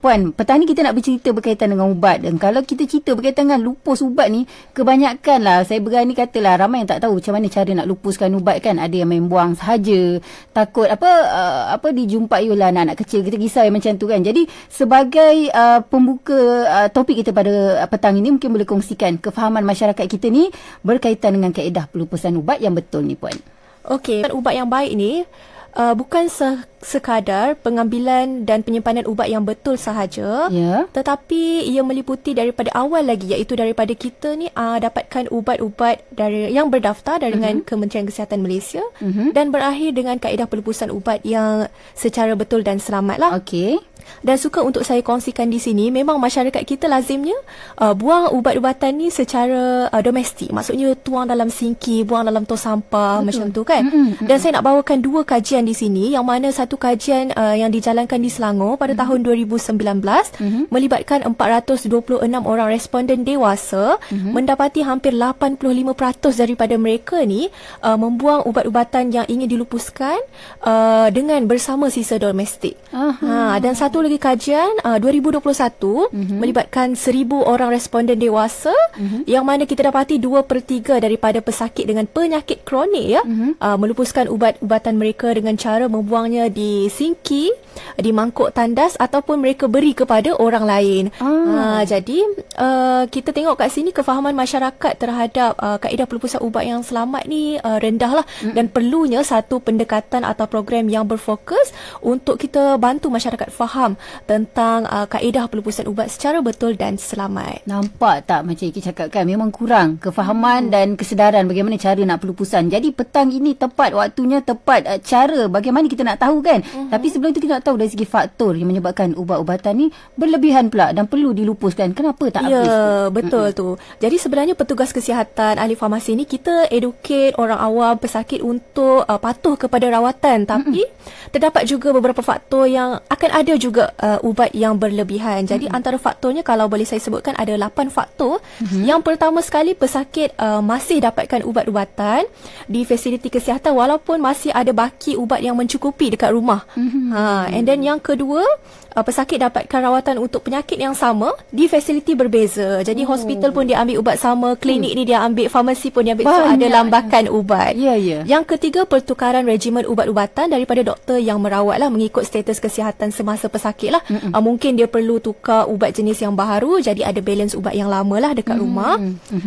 Puan, petang ni kita nak bercerita berkaitan dengan ubat. Dan kalau kita cerita berkaitan dengan lupus ubat ni, kebanyakan lah, saya berani katalah, ramai yang tak tahu macam mana cara nak lupuskan ubat kan. Ada yang main buang sahaja, takut dijumpai oleh anak-anak kecil, kita risau yang macam tu kan. Jadi sebagai pembuka topik kita pada petang ini, mungkin boleh kongsikan kefahaman masyarakat kita ni berkaitan dengan kaedah pelupusan ubat yang betul ni, Puan. Okey, ubat yang baik ni bukan sekadar pengambilan dan penyimpanan ubat yang betul sahaja, tetapi ia meliputi daripada awal lagi, iaitu daripada kita ni dapatkan ubat-ubat dari yang berdaftar dengan Kementerian Kesihatan Malaysia dan berakhir dengan kaedah pelupusan ubat yang secara betul dan selamat lah. Okey. Dan suka untuk saya kongsikan di sini, memang masyarakat kita lazimnya buang ubat-ubatan ni secara domestik. Maksudnya tuang dalam sinki, buang dalam tong sampah, macam tu kan. Dan saya nak bawakan dua kajian di sini, yang mana satu kajian yang dijalankan di Selangor pada tahun 2019 melibatkan 426 orang responden dewasa, mendapati hampir 85% daripada mereka ni membuang ubat-ubatan yang ingin dilupuskan dengan bersama sisa domestik. Dan satu lagi kajian 2021 melibatkan 1,000 orang responden dewasa, yang mana kita dapati 2/3 daripada pesakit dengan penyakit kronik melupuskan ubat-ubatan mereka dengan cara membuangnya di sinki, di mangkuk tandas, ataupun mereka beri kepada orang lain. Jadi kita tengok kat sini kefahaman masyarakat terhadap kaedah pelupusan ubat yang selamat ni rendah lah, dan perlunya satu pendekatan atau program yang berfokus untuk kita bantu masyarakat faham tentang kaedah pelupusan ubat secara betul dan selamat. Nampak tak macam Iki cakap kan, memang kurang kefahaman dan kesedaran bagaimana cara nak pelupusan. Jadi petang ini tepat waktunya, tepat cara bagaimana kita nak tahu kan. Tapi sebelum itu kita nak tahu dari segi faktor yang menyebabkan ubat-ubatan ni berlebihan pula dan perlu dilupuskan. Kenapa tak habis? Ya, betul tu. Jadi sebenarnya petugas kesihatan, ahli farmasi ni, kita educate orang awam, pesakit untuk patuh kepada rawatan. Tapi terdapat juga beberapa faktor yang akan ada juga ubat yang berlebihan. Jadi antara faktornya, kalau boleh saya sebutkan, ada 8 faktor. Yang pertama sekali, pesakit masih dapatkan ubat-ubatan di fasiliti kesihatan walaupun masih ada baki ubat yang mencukupi dekat rumah. And then yang kedua, pesakit dapatkan rawatan untuk penyakit yang sama di fasiliti berbeza. Jadi hospital pun dia ambil ubat sama, klinik ni dia ambil, farmasi pun dia ambil. So ada lambakan ubat. Yang ketiga, pertukaran regimen ubat-ubatan daripada doktor yang merawat lah, mengikut status kesihatan semasa pesakit lah. Mungkin dia perlu tukar ubat jenis yang baru, jadi ada balance ubat yang lama lah dekat rumah.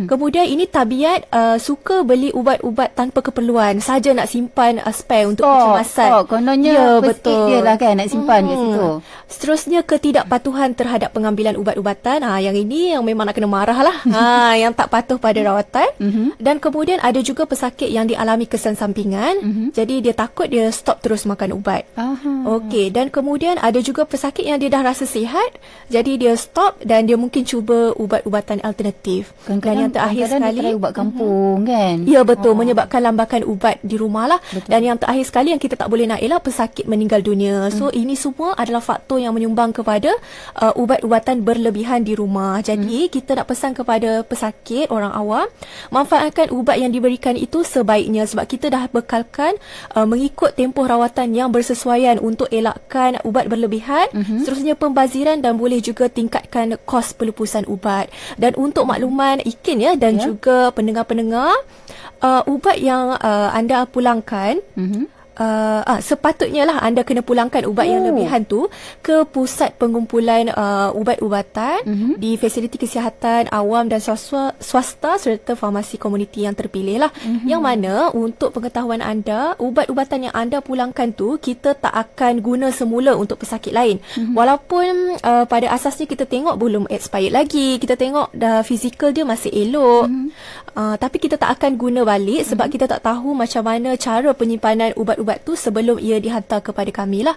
Kemudian ini tabiat suka beli ubat-ubat tanpa keperluan, saja nak simpan spare untuk kecemasan. Kononnya betul dia lah kan nak simpan kat situ. Seterusnya, ketidakpatuhan terhadap pengambilan ubat-ubatan. Yang ini yang memang nak kena marah lah. Yang tak patuh pada rawatan. Dan kemudian ada juga pesakit yang dialami kesan sampingan. Jadi dia takut, dia stop terus makan ubat. Okey, dan kemudian ada juga pesakit yang dia dah rasa sihat, jadi dia stop dan dia mungkin cuba ubat-ubatan alternatif. Dan yang terakhir sekali, dia ubat kampung kan. Ya, betul, menyebabkan lambakan ubat di rumah lah. Dan yang terakhir sekali yang kita tak boleh nak elak, pesakit meninggal dunia. So ini semua adalah faktor yang menyumbang kepada ubat-ubatan berlebihan di rumah. Jadi kita nak pesan kepada pesakit, orang awam, manfaatkan ubat yang diberikan itu sebaiknya, sebab kita dah bekalkan mengikut tempoh rawatan yang bersesuaian untuk elakkan ubat berlebihan. Seterusnya pembaziran, dan boleh juga tingkatkan kos pelupusan ubat. Dan untuk makluman Ikin dan juga pendengar-pendengar, ubat yang anda pulangkan, sepatutnya lah anda kena pulangkan ubat yang lebihan tu ke pusat pengumpulan ubat-ubatan di fasiliti kesihatan awam dan swasta serta farmasi komuniti yang terpilih lah. Yang mana untuk pengetahuan anda, ubat-ubatan yang anda pulangkan tu kita tak akan guna semula untuk pesakit lain. Walaupun pada asasnya kita tengok belum expired lagi, kita tengok dah fizikal dia masih elok, tapi kita tak akan guna balik sebab kita tak tahu macam mana cara penyimpanan ubat-ubatan tu sebelum ia dihantar kepada kami lah.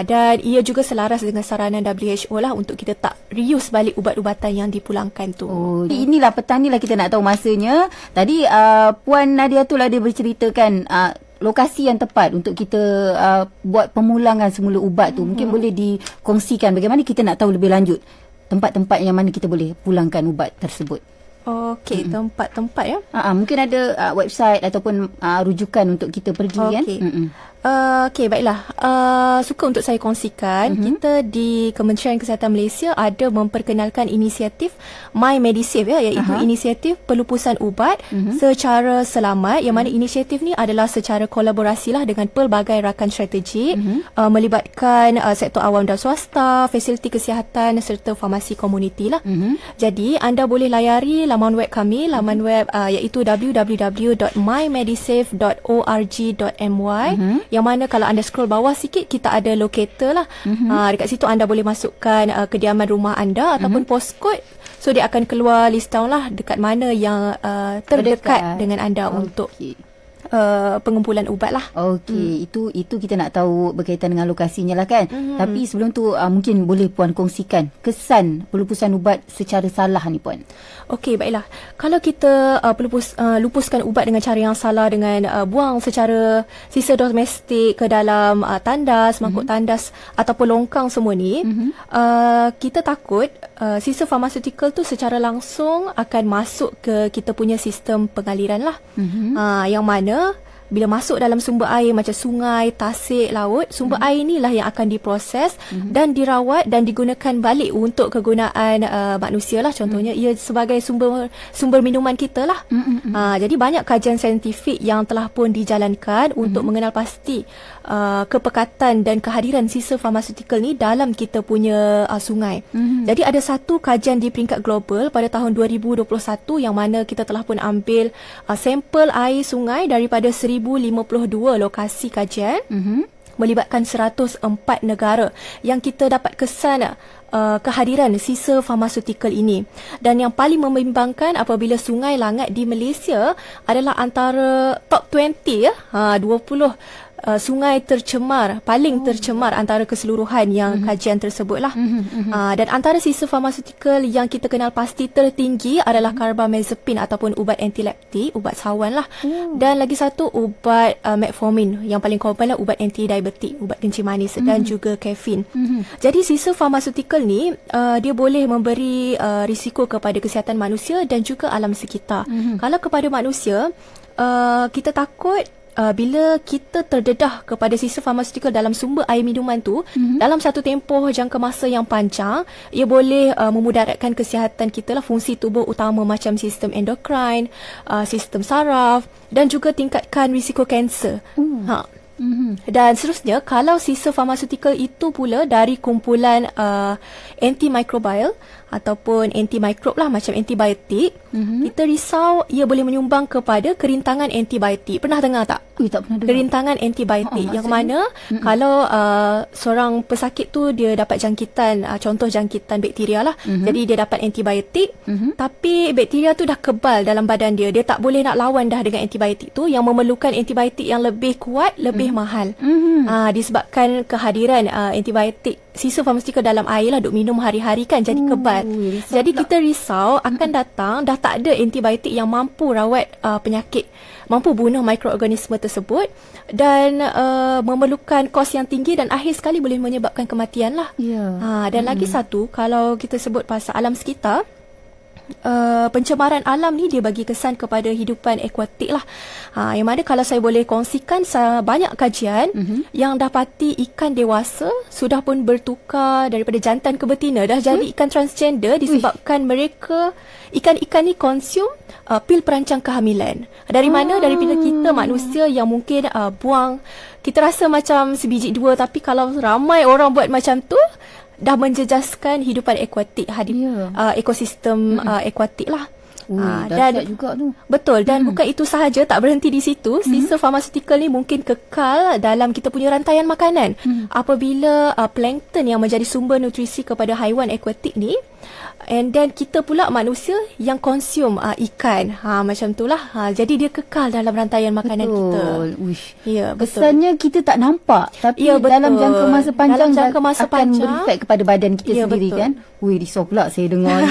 Dan ia juga selaras dengan saranan WHO lah untuk kita tak reuse balik ubat-ubatan yang dipulangkan tu. Inilah petang ni lah kita nak tahu masanya. Tadi Puan Nadia tu lah dia berceritakan lokasi yang tepat untuk kita buat pemulangan semula ubat tu. Mungkin boleh dikongsikan bagaimana kita nak tahu lebih lanjut tempat-tempat yang mana kita boleh pulangkan ubat tersebut. Okey, tempat-tempat ya. Mungkin ada website ataupun rujukan untuk kita pergi kan. Okey, baiklah. Suka untuk saya kongsikan, kita di Kementerian Kesihatan Malaysia ada memperkenalkan inisiatif My Medisave, iaitu inisiatif pelupusan ubat secara selamat, yang mana inisiatif ni adalah secara kolaborasi lah dengan pelbagai rakan strategik, melibatkan sektor awam dan swasta, fasiliti kesihatan serta farmasi komuniti lah. Jadi anda boleh layari laman web kami, iaitu www.mymedisave.org.my, yang mana kalau anda scroll bawah sikit, kita ada locator lah. Dekat situ anda boleh masukkan kediaman rumah anda ataupun postcode. So dia akan keluar list down lah dekat mana yang terdekat dengan anda untuk pengumpulan ubat lah. Okey, itu kita nak tahu berkaitan dengan lokasinya lah kan. Tapi sebelum tu mungkin boleh Puan kongsikan kesan pelupusan ubat secara salah ni Puan. Okey, baiklah. Kalau kita lupuskan ubat dengan cara yang salah, dengan buang secara sisa domestik ke dalam tandas, mangkuk tandas ataupun longkang semua ni, kita takut sisa farmaceutical tu secara langsung akan masuk ke kita punya sistem pengaliran lah. Yang mana bila masuk dalam sumber air macam sungai, tasik, laut, sumber air inilah yang akan diproses dan dirawat dan digunakan balik untuk kegunaan manusia lah. Contohnya ia sebagai sumber minuman kita lah. Jadi banyak kajian saintifik yang telah pun dijalankan untuk mengenal pasti kepekatan dan kehadiran sisa farmaceutical ni dalam kita punya sungai. Jadi ada satu kajian di peringkat global pada tahun 2021 yang mana kita telah pun ambil sampel air sungai daripada 1052 lokasi kajian, melibatkan 104 negara yang kita dapat kesan kehadiran sisa farmaceutical ini. Dan yang paling membimbangkan apabila sungai Langat di Malaysia adalah antara top 20 20 sungai tercemar, paling tercemar antara keseluruhan yang kajian tersebut lah. Dan antara sisa farmaceutical yang kita kenal pasti tertinggi adalah carbamazepine ataupun ubat antileptik, ubat sawan lah. Dan lagi satu ubat metformin, yang paling common lah ubat antidiabetik, ubat kencing manis, dan juga kafein. Jadi sisa farmaceutical ni dia boleh memberi risiko kepada kesihatan manusia dan juga alam sekitar. Kalau kepada manusia, kita takut bila kita terdedah kepada sisa farmaceutical dalam sumber air minuman tu, dalam satu tempoh jangka masa yang panjang, ia boleh memudaratkan kesihatan kita lah, fungsi tubuh utama macam sistem endokrin, sistem saraf, dan juga tingkatkan risiko kanser. Dan seterusnya, kalau sisa farmaceutical itu pula dari kumpulan antimicrobial ataupun antimikrob lah, macam antibiotik, kita risau ia boleh menyumbang kepada kerintangan antibiotik. Pernah dengar tak? Tak pernah dengar. Kerintangan antibiotik, yang mana kalau seorang pesakit tu dia dapat jangkitan, contoh jangkitan bakteria lah, jadi dia dapat antibiotik, tapi bakteria tu dah kebal dalam badan dia, dia tak boleh nak lawan dah dengan antibiotik tu, yang memerlukan antibiotik yang lebih kuat, lebih mahal. Disebabkan kehadiran antibiotik sisa farmaceutical dalam air lah, duk minum hari-hari kan, jadi kebal. Jadi kita risau akan datang dah tak ada antibiotik yang mampu rawat penyakit, mampu bunuh mikroorganisme tersebut, dan memerlukan kos yang tinggi dan akhir sekali boleh menyebabkan kematian lah. Dan lagi satu, kalau kita sebut pasal alam sekitar, pencemaran alam ni dia bagi kesan kepada hidupan akuatik lah. Yang mana kalau saya boleh kongsikan, banyak kajian yang dapati ikan dewasa sudah pun bertukar daripada jantan ke betina, dah jadi ikan transgender disebabkan mereka, ikan-ikan ni konsum pil perancang kehamilan. Dari mana? Daripada kita manusia yang mungkin buang, kita rasa macam sebiji dua, tapi kalau ramai orang buat macam tu, dah menjejaskan hidupan akuatik, ekosistem akuatik lah. Dan juga tu. Betul, dan bukan itu sahaja, tak berhenti di situ. Sisa farmaceutical ni mungkin kekal dalam kita punya rantaian makanan. Apabila plankton yang menjadi sumber nutrisi kepada haiwan akuatik ni, and then kita pula manusia yang konsum ikan, macam itulah. Jadi dia kekal dalam rantaian makanan kita. Ya, betul. Kesannya kita tak nampak, tapi dalam jangka masa panjang akan berefek kepada badan kita sendiri, betul kan. Risau pula saya dengar.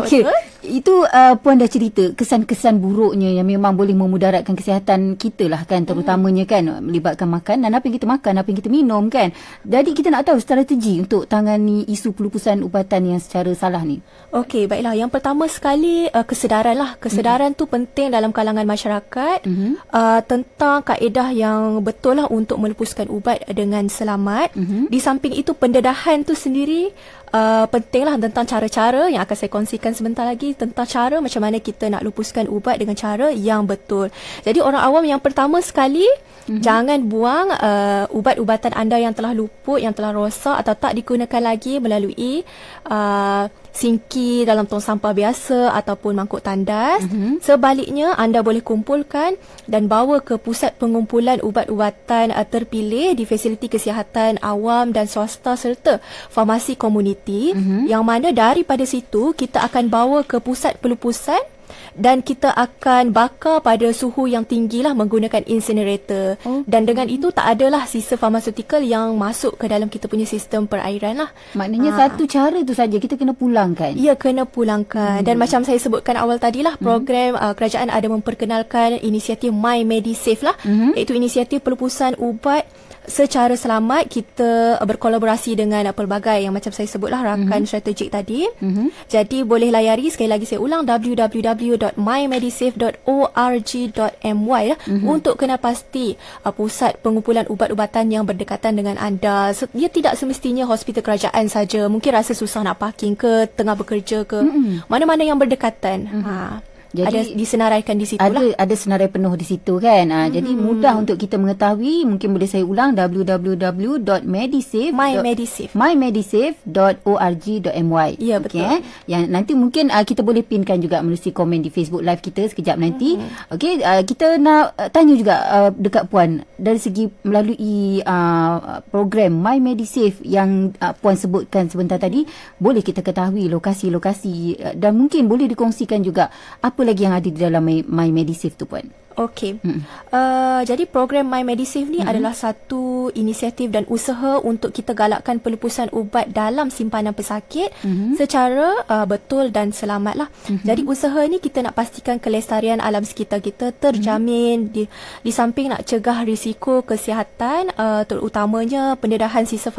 Okey. Itu Puan dah cerita kesan-kesan buruknya yang memang boleh memudaratkan kesihatan kita lah kan, terutamanya kan melibatkan makanan, apa yang kita makan, apa yang kita minum kan. Jadi kita nak tahu strategi untuk tangani isu pelupusan ubatan yang secara salah ni. Okey, baiklah. Yang pertama sekali kesedaran lah. Kesedaran tu penting dalam kalangan masyarakat tentang kaedah yang betul lah untuk melepuskan ubat dengan selamat. Di samping itu pendedahan tu sendiri pentinglah tentang cara-cara yang akan saya kongsikan sebentar lagi, tentang cara macam mana kita nak lupuskan ubat dengan cara yang betul. Jadi orang awam yang pertama sekali, jangan buang ubat-ubatan anda yang telah luput, yang telah rosak atau tak digunakan lagi melalui sinki dalam tong sampah biasa ataupun mangkuk tandas. Sebaliknya, anda boleh kumpulkan dan bawa ke pusat pengumpulan ubat-ubatan terpilih di fasiliti kesihatan awam dan swasta serta farmasi komuniti, yang mana daripada situ kita akan bawa ke pusat pelupusan dan kita akan bakar pada suhu yang tinggi lah menggunakan incinerator. Dan dengan itu tak adalah sisa farmaseutical yang masuk ke dalam kita punya sistem perairan lah. Maknanya satu cara tu saja kita kena pulangkan. Ya, kena pulangkan. Dan macam saya sebutkan awal tadi lah, program kerajaan ada memperkenalkan inisiatif My MediSafe lah, iaitu inisiatif pelupusan ubat secara selamat. Kita berkolaborasi dengan pelbagai yang macam saya sebutlah rakan strategik tadi. Jadi boleh layari, sekali lagi saya ulang, www.mymedisafe.org.my untuk kenal pasti pusat pengumpulan ubat-ubatan yang berdekatan dengan anda. Dia tidak semestinya hospital kerajaan saja. Mungkin rasa susah nak parking ke, tengah bekerja ke, mana-mana yang berdekatan. Jadi ada disenaraikan di situ lah. Ada senarai penuh di situ kan. Jadi mudah untuk kita mengetahui. Mungkin boleh saya ulang, mymedisafe.org.my. Ya, betul. Yang nanti mungkin kita boleh pinkan juga melalui komen di Facebook Live kita sekejap nanti. Okey, kita nak tanya juga dekat Puan dari segi melalui program My MediSafe yang Puan sebutkan sebentar tadi, boleh kita ketahui lokasi-lokasi dan mungkin boleh dikongsikan juga apa lagi yang ada di dalam My MediSafe tu, Puan? Okey. Jadi program My MediSafe ni adalah satu inisiatif dan usaha untuk kita galakkan pelupusan ubat dalam simpanan pesakit secara betul dan selamat lah. Jadi usaha ni kita nak pastikan kelestarian alam sekitar kita terjamin, di samping nak cegah risiko kesihatan, terutamanya pendedahan sisa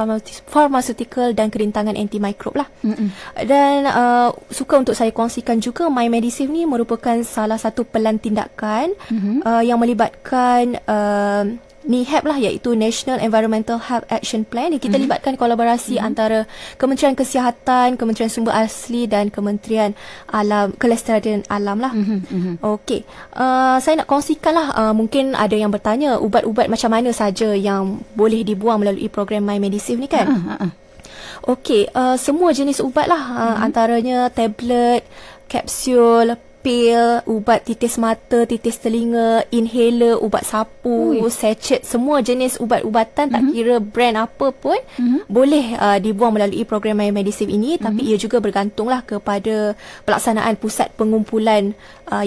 farmaseutical dan kerintangan antimikrob lah. Dan suka untuk saya kongsikan juga, My MediSafe ni merupakan salah satu pelan tindakan yang melibatkan NEHAP lah, iaitu National Environmental Health Action Plan. Kita libatkan kolaborasi antara Kementerian Kesihatan, Kementerian Sumber Asli dan Kementerian Kelestarian Alam lah. Okey, saya nak kongsikan lah, mungkin ada yang bertanya ubat-ubat macam mana saja yang boleh dibuang melalui program My MediSafe ni kan. Okey, semua jenis ubat lah, antaranya tablet, kapsul, pil, ubat titis mata, titis telinga, inhaler, ubat sapu, sachet, semua jenis ubat-ubatan, tak kira brand apa pun, boleh dibuang melalui program My MediSafe ini. Tapi ia juga bergantunglah kepada pelaksanaan pusat pengumpulan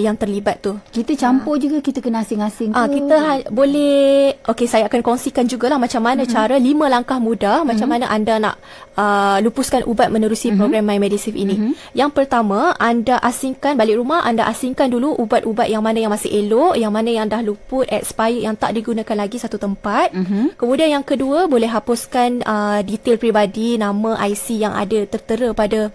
yang terlibat tu. Kita campur juga, kita kena asing-asing tu. Kita boleh, okey, saya akan kongsikan jugalah macam mana cara 5 langkah mudah macam mana anda nak lupuskan ubat menerusi program My MediSafe ini. Yang pertama, anda asingkan, balik rumah anda asingkan dulu ubat-ubat yang mana yang masih elok, yang mana yang dah luput, expired, yang tak digunakan lagi satu tempat. Kemudian yang kedua, boleh hapuskan detail peribadi, nama, IC yang ada tertera pada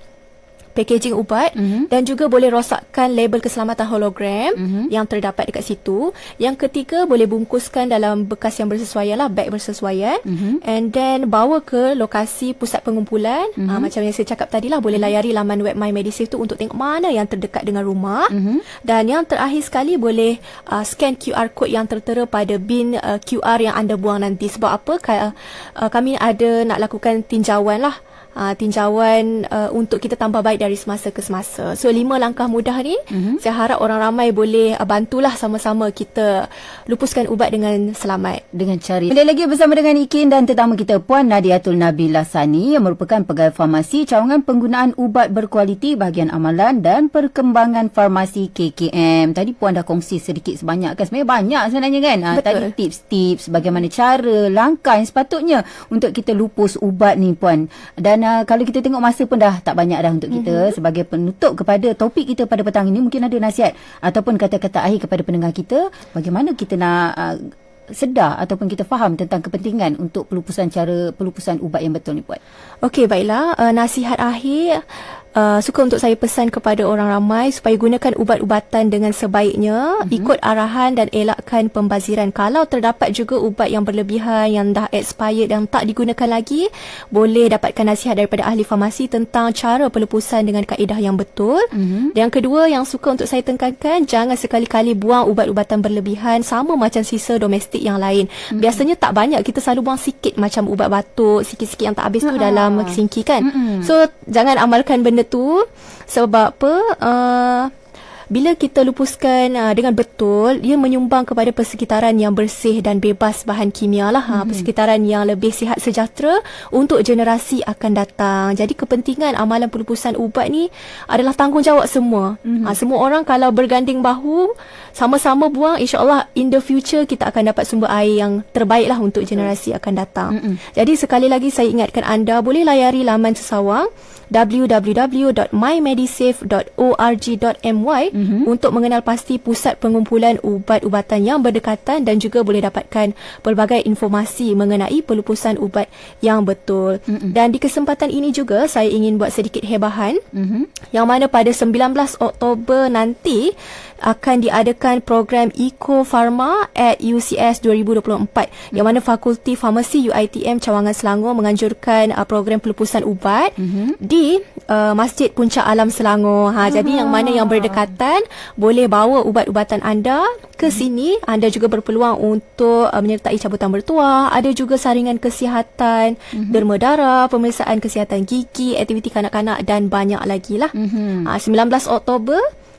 packaging ubat, dan juga boleh rosakkan label keselamatan hologram yang terdapat dekat situ. Yang ketiga, boleh bungkuskan dalam bekas yang bersesuaian lah, beg bersesuaian, and then bawa ke lokasi pusat pengumpulan. Macam yang saya cakap tadi lah, boleh layari laman web My MediSafe tu untuk tengok mana yang terdekat dengan rumah. Dan yang terakhir sekali, boleh scan QR code yang tertera pada bin QR yang anda buang nanti. Sebab apa? Kami ada nak lakukan tinjauan lah, tinjauan untuk kita tambah baik dari semasa ke semasa. So 5 langkah mudah ni, saya harap orang ramai boleh bantulah sama-sama kita lupuskan ubat dengan selamat. Dengan cara. Kembali lagi bersama dengan Ikin dan tetamu kita Puan Nadiatul Nabilah Sani yang merupakan pegawai farmasi cawangan penggunaan ubat berkualiti bahagian amalan dan perkembangan farmasi KKM. Tadi Puan dah kongsi sedikit sebanyak kan, sebenarnya banyak sebenarnya kan. Tadi tips-tips bagaimana cara, langkah yang sepatutnya untuk kita lupus ubat ni Puan. Dan kalau kita tengok masa pun dah tak banyak dah untuk kita. Sebagai penutup kepada topik kita pada petang ini, mungkin ada nasihat ataupun kata-kata akhir kepada pendengar kita, bagaimana kita nak sedar ataupun kita faham tentang kepentingan untuk pelupusan ubat yang betul ni, Puan. Okey, baiklah. Nasihat akhir, suka untuk saya pesan kepada orang ramai supaya gunakan ubat-ubatan dengan sebaiknya, ikut arahan dan elakkan pembaziran. Kalau terdapat juga ubat yang berlebihan, yang dah expired, yang tak digunakan lagi, boleh dapatkan nasihat daripada ahli farmasi tentang cara pelupusan dengan kaedah yang betul. Yang kedua yang suka untuk saya tekankan, jangan sekali-kali buang ubat-ubatan berlebihan sama macam sisa domestik yang lain. Biasanya tak banyak, kita selalu buang sikit, macam ubat batuk, sikit-sikit yang tak habis tu dalam sinki kan. So jangan amalkan benda tu. Sebab apa? Bila kita lupuskan dengan betul, dia menyumbang kepada persekitaran yang bersih dan bebas bahan kimia lah. Persekitaran yang lebih sihat sejahtera untuk generasi akan datang. Jadi kepentingan amalan pelupusan ubat ni adalah tanggungjawab semua. Semua orang kalau berganding bahu, sama-sama buang, insya-Allah in the future kita akan dapat sumber air yang terbaik lah untuk generasi akan datang. Jadi sekali lagi saya ingatkan anda, boleh layari laman sesawang www.mymedisafe.org.my untuk mengenal pasti pusat pengumpulan ubat-ubatan yang berdekatan dan juga boleh dapatkan pelbagai informasi mengenai pelupusan ubat yang betul. Dan di kesempatan ini juga saya ingin buat sedikit hebahan, yang mana pada 19 Oktober nanti akan diadakan program Eco Pharma at UCS 2024, yang mana Fakulti Farmasi UiTM Cawangan Selangor menganjurkan program pelupusan ubat di Masjid Puncak Alam Selangor. Jadi yang mana yang berdekatan boleh bawa ubat-ubatan anda ke sini. Anda juga berpeluang untuk menyertai cabutan bertuah, ada juga saringan kesihatan, derma darah, pemeriksaan kesihatan gigi, aktiviti kanak-kanak dan banyak lagi lah. 19 Oktober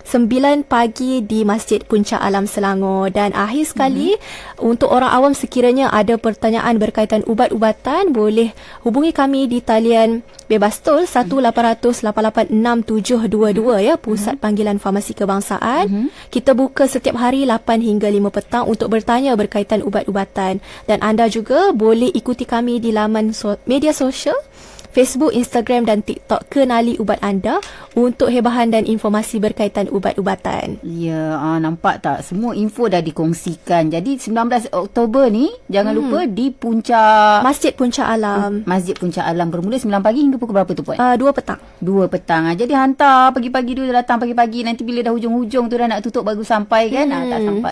9 pagi di Masjid Puncak Alam Selangor. Dan akhir sekali, untuk orang awam sekiranya ada pertanyaan berkaitan ubat-ubatan, boleh hubungi kami di talian bebas tol 1-800-888-6722 ya, Pusat Panggilan Farmasi Kebangsaan. Kita buka setiap hari 8 hingga 5 petang untuk bertanya berkaitan ubat-ubatan. Dan anda juga boleh ikuti kami di laman media sosial Facebook, Instagram dan TikTok Kenali Ubat Anda untuk hebahan dan informasi berkaitan ubat-ubatan. Ya, nampak tak? Semua info dah dikongsikan. Jadi 19 Oktober ni jangan lupa di Puncak Masjid Puncak Alam. Masjid Puncak Alam bermula 9 pagi hingga pukul berapa tu, Puan? 2 petang. 2 petang. Jadi hantar pagi-pagi dulu, datang pagi-pagi, nanti bila dah hujung-hujung tu dah nak tutup baru sampai kan.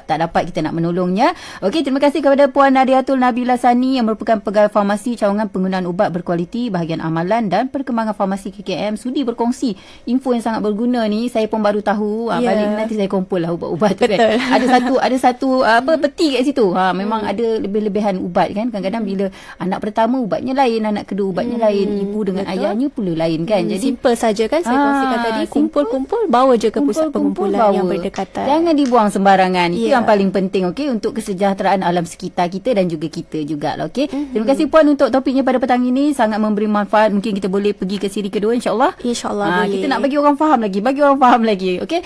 Tak dapat kita nak menolongnya. Okey, terima kasih kepada Puan Nadiatul Nabila Sani yang merupakan pegawai farmasi cawangan penggunaan ubat berkualiti bahagian amalan dan perkembangan farmasi KKM, sudi berkongsi info yang sangat berguna ni. Saya pun baru tahu. Balik nanti saya kumpul lah ubat-ubat tu kan. Ada satu peti kat situ. Memang ada lebih-lebihan ubat kan. Kadang-kadang bila anak pertama ubatnya lain, anak kedua ubatnya lain, ibu dengan ayahnya pula lain kan. Jadi simple saja kan saya kongsikan tadi. Kumpul-kumpul, bawa je ke pusat pengumpulan yang berdekatan. Jangan dibuang sembarangan. Itu yang paling penting, okey, untuk kesejahteraan alam sekitar kita dan juga kita jugalah, okey. Terima kasih Puan untuk topiknya pada petang ini, sangat memberi manfaat. Mungkin kita boleh pergi ke siri kedua, insya-Allah. InsyaAllah boleh. Kita nak bagi orang faham lagi, okey.